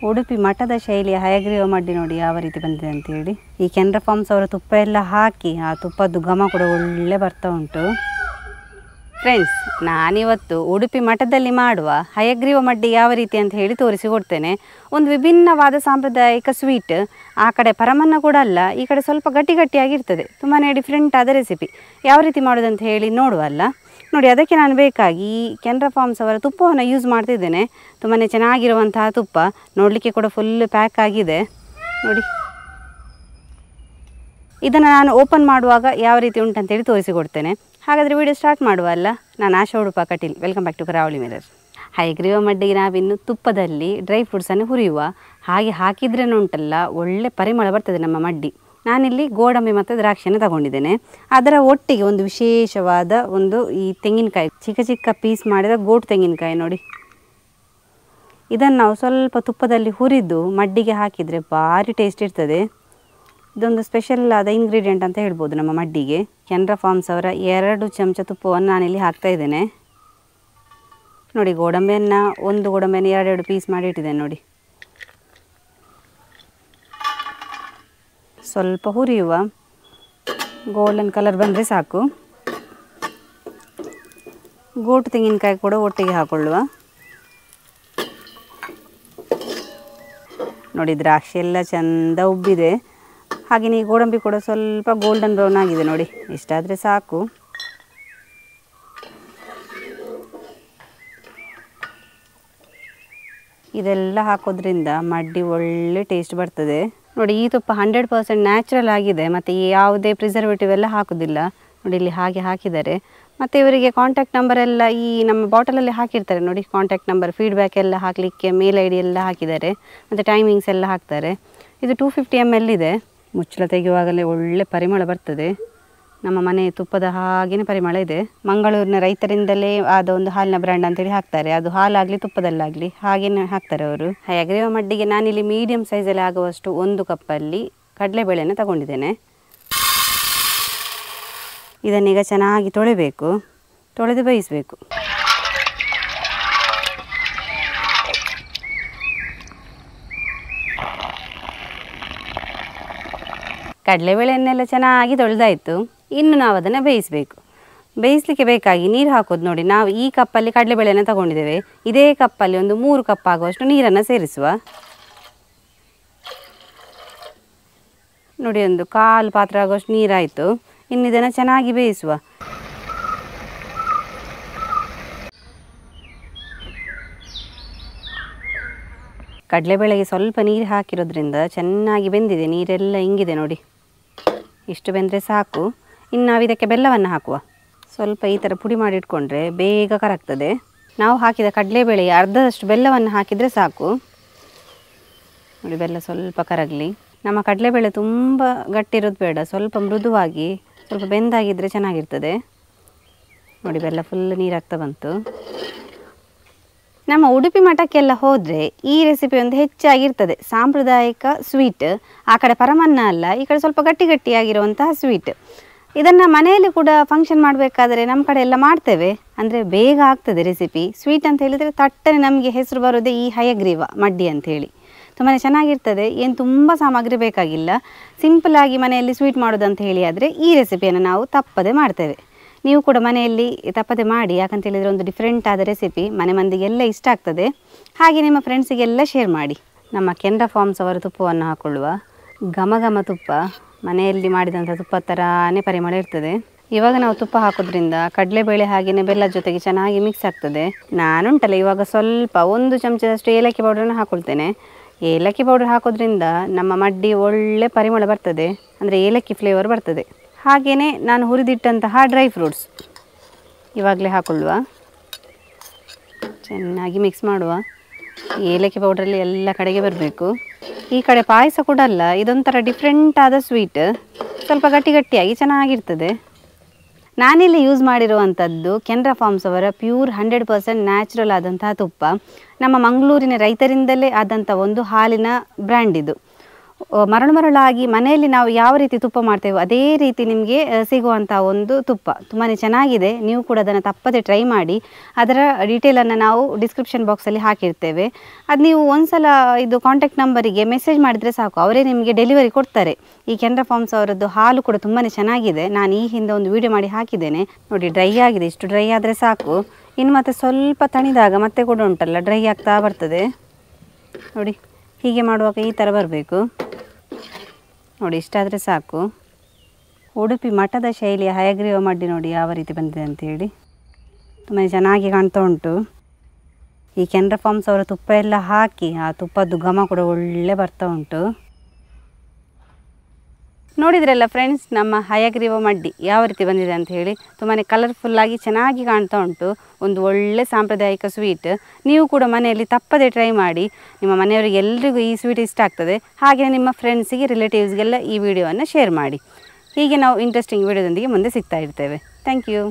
ಉಡುಪಿ ಮಠದ ಶೈಲಿಯ ಹಯಗ್ರೀವ ಮಡ್ಡಿ ನೋಡಿ ಯಾವ ರೀತಿ ಬಂದಿದೆ ಅಂತೇಳಿ. ಈ ಕೆನರಾ ಫಾರ್ಮ್ಸ್ ಅವರ ತುಪ್ಪ ಎಲ್ಲ ಹಾಕಿ ಆ ತುಪ್ಪದ್ದು ಘಮ ಕೂಡ ಒಳ್ಳೆ ಬರ್ತಾ ಉಂಟು. ಫ್ರೆಂಡ್ಸ್, ನಾನಿವತ್ತು ಉಡುಪಿ ಮಠದಲ್ಲಿ ಮಾಡುವ ಹಯಗ್ರೀವ ಮಡ್ಡಿ ಯಾವ ರೀತಿ ಅಂತ ಹೇಳಿ ತೋರಿಸಿಕೊಡ್ತೇನೆ. ಒಂದು ವಿಭಿನ್ನವಾದ ಸಾಂಪ್ರದಾಯಿಕ ಸ್ವೀಟ್. ಆ ಕಡೆ ಪರಮನ್ನ ಕೂಡ ಅಲ್ಲ, ಈ ಕಡೆ ಸ್ವಲ್ಪ ಗಟ್ಟಿ ಗಟ್ಟಿಯಾಗಿರ್ತದೆ. ತುಂಬಾ ಡಿಫ್ರೆಂಟ್ ಆದ ರೆಸಿಪಿ. ಯಾವ ರೀತಿ ಮಾಡೋದಂತ ಹೇಳಿ ನೋಡುವಲ್ಲ. ನೋಡಿ, ಅದಕ್ಕೆ ನಾನು ಬೇಕಾಗಿ ಈ ಕೆನರಾ ಫಾರ್ಮ್ಸ್ ಅವರ ತುಪ್ಪವನ್ನು ಯೂಸ್ ಮಾಡ್ತಿದ್ದೇನೆ. ತುಂಬಾ ಚೆನ್ನಾಗಿರುವಂತಹ ತುಪ್ಪ, ನೋಡಲಿಕ್ಕೆ ಕೂಡ ಫುಲ್ ಪ್ಯಾಕ್ ಆಗಿದೆ ನೋಡಿ. ಇದನ್ನು ನಾನು ಓಪನ್ ಮಾಡುವಾಗ ಯಾವ ರೀತಿ ಉಂಟಂತೇಳಿ ತೋರಿಸಿಕೊಡ್ತೇನೆ. ಹಾಗಾದರೆ ವಿಡಿಯೋ ಸ್ಟಾರ್ಟ್ ಮಾಡುವಲ್ಲ. ನಾನು Asha Udupa Kateel. Welcome back to Karavali Mirror. ಹಯಗ್ರೀವ ಮಡ್ಡಿಗೆ ನಾವಿನ್ನು ತುಪ್ಪದಲ್ಲಿ ಡ್ರೈ ಫ್ರೂಟ್ಸನ್ನು ಹುರಿಯುವ ಹಾಗೆ ಹಾಕಿದ್ರೇ ಉಂಟಲ್ಲ ಒಳ್ಳೆ ಪರಿಮಳ ಬರ್ತದೆ ನಮ್ಮ ಮಡ್ಡಿ. ನಾನಿಲ್ಲಿ ಗೋಡಂಬಿ ಮತ್ತು ದ್ರಾಕ್ಷಿಯನ್ನು ತಗೊಂಡಿದ್ದೇನೆ. ಅದರ ಒಟ್ಟಿಗೆ ಒಂದು ವಿಶೇಷವಾದ ಈ ತೆಂಗಿನಕಾಯಿ, ಚಿಕ್ಕ ಚಿಕ್ಕ ಪೀಸ್ ಮಾಡಿದ ಗೋಟು ತೆಂಗಿನಕಾಯಿ ನೋಡಿ. ಇದನ್ನು ನಾವು ಸ್ವಲ್ಪ ತುಪ್ಪದಲ್ಲಿ ಹುರಿದು ಮಡ್ಡಿಗೆ ಹಾಕಿದರೆ ಭಾರಿ ಟೇಸ್ಟ್ ಇರ್ತದೆ. ಇದೊಂದು ಸ್ಪೆಷಲ್ ಆದ ಇಂಗ್ರೀಡಿಯೆಂಟ್ ಅಂತ ಹೇಳ್ಬೋದು ನಮ್ಮ ಮಡ್ಡಿಗೆ. ಕೆನರಾ ಫಾರ್ಮ್ಸ್ ಅವರ 2 ಚಮಚ ತುಪ್ಪವನ್ನು ನಾನಿಲ್ಲಿ ಹಾಕ್ತಾ ಇದ್ದೇನೆ ನೋಡಿ. ಗೋಡಂಬಿಯನ್ನು ಒಂದು ಗೋಡಂಬಿಯನ್ನು 2 ಪೀಸ್ ಮಾಡಿ ಇಟ್ಟಿದ್ದೇನೆ ನೋಡಿ. ಸ್ವಲ್ಪ ಹುರಿಯುವ, ಗೋಲ್ಡನ್ ಕಲರ್ ಬಂದರೆ ಸಾಕು. ಗೋಟು ತೆಂಗಿನಕಾಯಿ ಕೂಡ ಒಟ್ಟಿಗೆ ಹಾಕೊಳ್ಳುವ ನೋಡಿ. ದ್ರಾಕ್ಷಿ ಎಲ್ಲ ಚೆಂದ ಉಬ್ಬಿದೆ. ಹಾಗೆಯೇ ಈ ಗೋಡಂಬಿ ಕೂಡ ಸ್ವಲ್ಪ ಗೋಲ್ಡನ್ ಬ್ರೌನ್ ಆಗಿದೆ ನೋಡಿ. ಇಷ್ಟಾದರೆ ಸಾಕು. ಇದೆಲ್ಲ ಹಾಕೋದ್ರಿಂದ ಮಡ್ಡಿ ಒಳ್ಳೆ ಟೇಸ್ಟ್ ಬರ್ತದೆ ನೋಡಿ. ಈ ತುಪ್ಪ 100% ನ್ಯಾಚುರಲ್ ಆಗಿದೆ ಮತ್ತು ಯಾವುದೇ ಪ್ರಿಸರ್ವೇಟಿವ್ ಎಲ್ಲ ಹಾಕೋದಿಲ್ಲ ನೋಡಿ. ಇಲ್ಲಿ ಹಾಗೆ ಹಾಕಿದ್ದಾರೆ. ಮತ್ತು ಇವರಿಗೆ ಕಾಂಟ್ಯಾಕ್ಟ್ ನಂಬರ್ ಎಲ್ಲ ಈ ನಮ್ಮ ಬಾಟಲಲ್ಲಿ ಹಾಕಿರ್ತಾರೆ ನೋಡಿ. ಕಾಂಟ್ಯಾಕ್ಟ್ ನಂಬರ್, ಫೀಡ್ಬ್ಯಾಕ್ ಎಲ್ಲ ಹಾಕಲಿಕ್ಕೆ ಮೇಲ್ ID ಎಲ್ಲ ಹಾಕಿದ್ದಾರೆ ಮತ್ತು ಟೈಮಿಂಗ್ಸ್ ಎಲ್ಲ ಹಾಕ್ತಾರೆ. ಇದು 250 ml ಇದೆ. ಮುಚ್ಚಳ ತೆಗೆಯುವಾಗಲೇ ಒಳ್ಳೆ ಪರಿಮಳ ಬರ್ತದೆ. ನಮ್ಮ ಮನೆ ತುಪ್ಪದ ಹಾಗೆಯೇ ಪರಿಮಳ ಇದೆ. ಮಂಗಳೂರಿನ ರೈತರಿಂದಲೇ ಆದ ಒಂದು ಹಾಲಿನ ಬ್ರ್ಯಾಂಡ್ ಅಂತೇಳಿ ಹಾಕ್ತಾರೆ. ಅದು ಹಾಲಾಗಲಿ ತುಪ್ಪದಲ್ಲಾಗಲಿ ಹಾಗೆಯೇ ಹಾಕ್ತಾರೆ ಅವರು. ಹಯಗ್ರೀವ ಮಡ್ಡಿಗೆ ನಾನಿಲ್ಲಿ ಮೀಡಿಯಮ್ ಸೈಜಲ್ಲಿ ಆಗುವಷ್ಟು 1 ಕಪ್ಪಲ್ಲಿ ಕಡಲೆಬೇಳೆಯನ್ನು ತಗೊಂಡಿದ್ದೇನೆ. ಇದನ್ನೀಗ ಚೆನ್ನಾಗಿ ತೊಳೆಬೇಕು, ತೊಳೆದು ಬೇಯಿಸಬೇಕು. ಕಡಲೆಬೇಳೆಯನ್ನೆಲ್ಲ ಚೆನ್ನಾಗಿ ತೊಳೆದಾಯಿತು. ಇನ್ನು ನಾವು ಅದನ್ನು ಬೇಯಿಸಬೇಕು. ಬೇಯಿಸಲಿಕ್ಕೆ ಬೇಕಾಗಿ ನೀರು ಹಾಕೋದು ನೋಡಿ. ನಾವು ಈ ಕಪ್ಪಲ್ಲಿ ಕಡಲೆಬೇಳೆಯನ್ನು ತಗೊಂಡಿದ್ದೇವೆ. ಇದೇ ಕಪ್ಪಲ್ಲಿ ಒಂದು 3 ಕಪ್ ಆಗುವಷ್ಟು ನೀರನ್ನು ಸೇರಿಸುವ ನೋಡಿ. ಒಂದು 1/4 ಪಾತ್ರೆ ಆಗುವಷ್ಟು ನೀರಾಯಿತು. ಇನ್ನು ಇದನ್ನು ಚೆನ್ನಾಗಿ ಬೇಯಿಸುವ. ಕಡಲೆಬೇಳೆಗೆ ಸ್ವಲ್ಪ ನೀರು ಹಾಕಿರೋದ್ರಿಂದ ಚೆನ್ನಾಗಿ ಬೆಂದಿದೆ. ನೀರೆಲ್ಲ ಇಂಗಿದೆ ನೋಡಿ. ಇಷ್ಟು ಬೆಂದರೆ ಸಾಕು. ಇನ್ನು ನಾವು ಇದಕ್ಕೆ ಬೆಲ್ಲವನ್ನು ಹಾಕುವ. ಸ್ವಲ್ಪ ಈ ಥರ ಪುಡಿ ಮಾಡಿ ಇಟ್ಕೊಂಡ್ರೆ ಬೇಗ ಕರಗ್ತದೆ. ನಾವು ಹಾಕಿದ ಕಡಲೆಬೇಳೆಗೆ ಅರ್ಧದಷ್ಟು ಬೆಲ್ಲವನ್ನು ಹಾಕಿದರೆ ಸಾಕು ನೋಡಿ. ಬೆಲ್ಲ ಸ್ವಲ್ಪ ಕರಗಲಿ. ನಮ್ಮ ಕಡಲೆಬೇಳೆ ತುಂಬ ಗಟ್ಟಿರೋದು ಬೇಡ, ಸ್ವಲ್ಪ ಮೃದುವಾಗಿ ಸ್ವಲ್ಪ ಬೆಂದಾಗಿದ್ದರೆ ಚೆನ್ನಾಗಿರ್ತದೆ ನೋಡಿ. ಬೆಲ್ಲ ಫುಲ್ ನೀರಾಗ್ತಾ ಬಂತು. ನಮ್ಮ ಉಡುಪಿ ಮಠಕ್ಕೆಲ್ಲ ಹೋದರೆ ಈ ರೆಸಿಪಿ ಒಂದು ಹೆಚ್ಚಾಗಿರ್ತದೆ. ಸಾಂಪ್ರದಾಯಿಕ ಸ್ವೀಟ್. ಆ ಕಡೆ ಪರಮನ್ನ ಅಲ್ಲ, ಈ ಕಡೆ ಸ್ವಲ್ಪ ಗಟ್ಟಿ ಗಟ್ಟಿಯಾಗಿರುವಂತಹ ಸ್ವೀಟ್. ಇದನ್ನು ಮನೆಯಲ್ಲಿ ಕೂಡ ಫಂಕ್ಷನ್ ಮಾಡಬೇಕಾದ್ರೆ ನಮ್ಮ ಕಡೆ ಎಲ್ಲ ಮಾಡ್ತೇವೆ. ಅಂದರೆ ಬೇಗ ಆಗ್ತದೆ ರೆಸಿಪಿ. ಸ್ವೀಟ್ ಅಂತ ಹೇಳಿದರೆ ತಟ್ಟನೆ ನಮಗೆ ಹೆಸರು ಬರೋದೇ ಈ ಹಯಗ್ರೀವ ಮಡ್ಡಿ ಅಂಥೇಳಿ. ತುಂಬಾ ಚೆನ್ನಾಗಿರ್ತದೆ. ಏನು ತುಂಬ ಸಾಮಗ್ರಿ ಬೇಕಾಗಿಲ್ಲ. ಸಿಂಪಲ್ಲಾಗಿ ಮನೆಯಲ್ಲಿ ಸ್ವೀಟ್ ಮಾಡೋದಂತ ಹೇಳಿ ಆದರೆ ಈ ರೆಸಿಪಿಯನ್ನು ನಾವು ತಪ್ಪದೆ ಮಾಡ್ತೇವೆ. ನೀವು ಕೂಡ ಮನೆಯಲ್ಲಿ ತಪ್ಪದೆ ಮಾಡಿ. ಯಾಕಂತೇಳಿದರೆ ಒಂದು ಡಿಫ್ರೆಂಟ್ ಆದ ರೆಸಿಪಿ, ಮನೆ ಮಂದಿಗೆಲ್ಲ ಇಷ್ಟ ಆಗ್ತದೆ. ಹಾಗೆ ನಿಮ್ಮ ಫ್ರೆಂಡ್ಸಿಗೆಲ್ಲ ಶೇರ್ ಮಾಡಿ. ನಮ್ಮ ಕೆನರಾ ಫಾರ್ಮ್ಸ್ ಅವರ ತುಪ್ಪವನ್ನು ಹಾಕೊಳ್ಳುವ. ಘಮ ಘಮ ತುಪ್ಪ, ಮನೆಯಲ್ಲಿ ಮಾಡಿದಂಥ ತುಪ್ಪ ಥರನೇ ಪರಿಮಳ ಇರ್ತದೆ. ಇವಾಗ ನಾವು ತುಪ್ಪ ಹಾಕೋದ್ರಿಂದ ಕಡಲೆಬೇಳೆ ಹಾಗೆಯೇ ಬೆಲ್ಲದ ಜೊತೆಗೆ ಚೆನ್ನಾಗಿ ಮಿಕ್ಸ್ ಆಗ್ತದೆ. ನಾನುಂಟಲ್ಲ ಇವಾಗ ಸ್ವಲ್ಪ 1 ಚಮಚದಷ್ಟು ಏಲಕ್ಕಿ ಪೌಡ್ರನ್ನು ಹಾಕ್ಕೊಳ್ತೇನೆ. ಏಲಕ್ಕಿ ಪೌಡರ್ ಹಾಕೋದ್ರಿಂದ ನಮ್ಮ ಮಡ್ಡಿ ಒಳ್ಳೆ ಪರಿಮಳ ಬರ್ತದೆ. ಅಂದರೆ ಏಲಕ್ಕಿ ಫ್ಲೇವರ್ ಬರ್ತದೆ. ಹಾಗೆಯೇ ನಾನು ಹುರಿದಿಟ್ಟಂತಹ ಡ್ರೈ ಫ್ರೂಟ್ಸ್ ಇವಾಗಲೇ ಹಾಕೊಳ್ಳುವ. ಚೆನ್ನಾಗಿ ಮಿಕ್ಸ್ ಮಾಡುವ. ಏಲಕ್ಕಿ ಪೌಡ್ರಲ್ಲಿ ಎಲ್ಲ ಕಡೆಗೆ ಬರಬೇಕು. ಈ ಕಡೆ ಪಾಯಸ ಕೂಡ ಅಲ್ಲ, ಇದೊಂಥರ ಡಿಫ್ರೆಂಟ್ ಆದ ಸ್ವೀಟ್. ಸ್ವಲ್ಪ ಗಟ್ಟಿ ಗಟ್ಟಿಯಾಗಿ ಚೆನ್ನಾಗಿರ್ತದೆ. ನಾನಿಲ್ಲಿ ಯೂಸ್ ಮಾಡಿರುವಂಥದ್ದು ಕೆನರಾ ಫಾರ್ಮ್ಸ್ ಅವರ ಪ್ಯೂರ್ 100% ನ್ಯಾಚುರಲ್ ಆದಂತಹ ತುಪ್ಪ. ನಮ್ಮ ಮಂಗಳೂರಿನ ರೈತರಿಂದಲೇ ಆದಂಥ ಒಂದು ಹಾಲಿನ ಬ್ರ್ಯಾಂಡ್ ಇದು. ಮರಳಾಗಿ ಮನೆಯಲ್ಲಿ ನಾವು ಯಾವ ರೀತಿ ತುಪ್ಪ ಮಾಡ್ತೇವೋ ಅದೇ ರೀತಿ ನಿಮಗೆ ಸಿಗುವಂಥ ಒಂದು ತುಪ್ಪ ತುಂಬಾ ಚೆನ್ನಾಗಿದೆ. ನೀವು ಕೂಡ ಅದನ್ನು ತಪ್ಪದೆ ಟ್ರೈ ಮಾಡಿ. ಅದರ ಡೀಟೇಲನ್ನು ನಾವು ಡಿಸ್ಕ್ರಿಪ್ಷನ್ ಬಾಕ್ಸಲ್ಲಿ ಹಾಕಿರ್ತೇವೆ. ಅದು ನೀವು ಒಂದ್ಸಲ ಇದು ಕಾಂಟ್ಯಾಕ್ಟ್ ನಂಬರಿಗೆ ಮೆಸೇಜ್ ಮಾಡಿದರೆ ಸಾಕು, ಅವರೇ ನಿಮಗೆ ಡೆಲಿವರಿ ಕೊಡ್ತಾರೆ. ಈ ಕೆನರಾ ಫಾರ್ಮ್ಸ್ ಅವರದ್ದು ಹಾಲು ಕೂಡ ತುಂಬಾ ಚೆನ್ನಾಗಿದೆ. ನಾನು ಈ ಹಿಂದೆ ಒಂದು ವಿಡಿಯೋ ಮಾಡಿ ಹಾಕಿದ್ದೇನೆ ನೋಡಿ. ಡ್ರೈ ಆಗಿದೆ, ಇಷ್ಟು ಡ್ರೈ ಆದರೆ ಸಾಕು. ಇನ್ನು ಮತ್ತೆ ಸ್ವಲ್ಪ ತಣಿದಾಗ ಮತ್ತೆ ಕೂಡ ಉಂಟಲ್ಲ ಡ್ರೈ ಆಗ್ತಾ ಬರ್ತದೆ ನೋಡಿ. ಹೀಗೆ ಮಾಡುವಾಗ ಈ ಥರ ಬರಬೇಕು ನೋಡಿ, ಇಷ್ಟಾದರೆ ಸಾಕು. ಉಡುಪಿ ಮಠದ ಶೈಲಿಯ ಹಯಗ್ರೀವ ಮಡ್ಡಿ ನೋಡಿ ಯಾವ ರೀತಿ ಬಂದಿದೆ ಅಂತೇಳಿ, ತುಂಬಾ ಚೆನ್ನಾಗಿ ಕಾಣ್ತಾ ಉಂಟು. ಈ ಕೆನರಾ ಫಾರ್ಮ್ಸ್ ಅವರ ತುಪ್ಪ ಎಲ್ಲ ಹಾಕಿ ಆ ತುಪ್ಪದ್ದು ಘಮ ಕೂಡ ಒಳ್ಳೆ ಬರ್ತಾ ಉಂಟು. ನೋಡಿದ್ರಲ್ಲ ಫ್ರೆಂಡ್ಸ್, ನಮ್ಮ ಹಯಗ್ರೀವ ಮಡ್ಡಿ ಯಾವ ರೀತಿ ಬಂದಿದೆ ಅಂತ ಹೇಳಿ. ತುಂಬಾ ಕಲರ್ಫುಲ್ಲಾಗಿ ಚೆನ್ನಾಗಿ ಕಾಣ್ತಾ ಉಂಟು. ಒಂದು ಒಳ್ಳೆ ಸಾಂಪ್ರದಾಯಿಕ ಸ್ವೀಟ್. ನೀವು ಕೂಡ ಮನೆಯಲ್ಲಿ ತಪ್ಪದೆ ಟ್ರೈ ಮಾಡಿ. ನಿಮ್ಮ ಮನೆಯವರಿಗೆ ಎಲ್ರಿಗೂ ಈ ಸ್ವೀಟ್ ಇಷ್ಟ ಆಗ್ತದೆ. ಹಾಗೆ ನಿಮ್ಮ ಫ್ರೆಂಡ್ಸಿಗೆ, ರಿಲೇಟಿವ್ಸ್ಗೆಲ್ಲ ಈ ವಿಡಿಯೋವನ್ನು ಶೇರ್ ಮಾಡಿ. ಹೀಗೆ ನಾವು ಇಂಟ್ರೆಸ್ಟಿಂಗ್ ವಿಡಿಯೋದೊಂದಿಗೆ ಮುಂದೆ ಸಿಗ್ತಾ ಇರ್ತೇವೆ. Thank you.